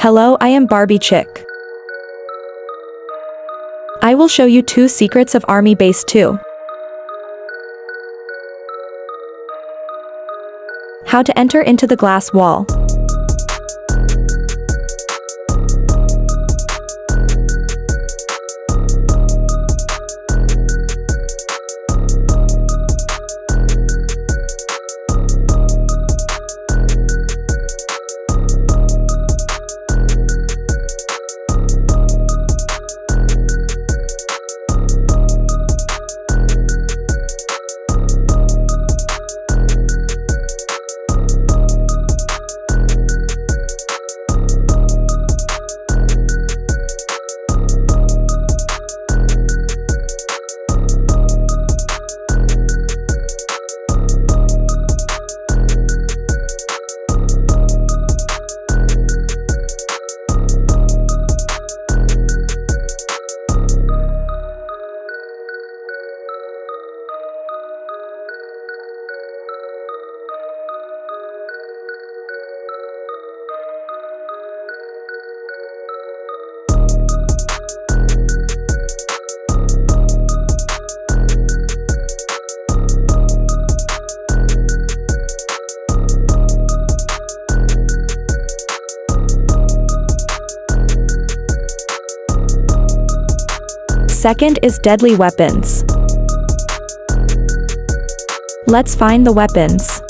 Hello, I am Barbie Chick. I will show you 2 secrets of Army Base 2. How to enter into the glass wall. Second is deadly weapons. Let's find the weapons.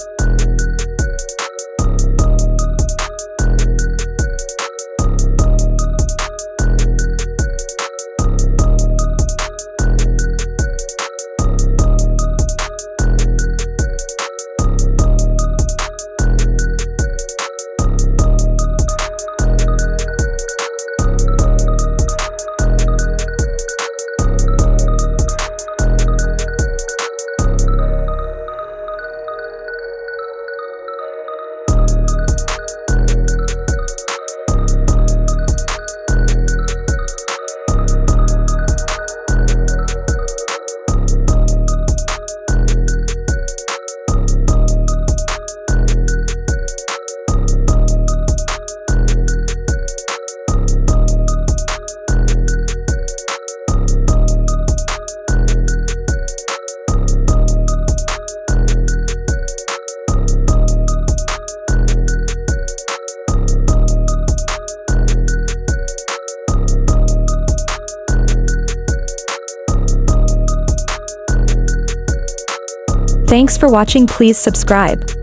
Thanks for watching. Please subscribe.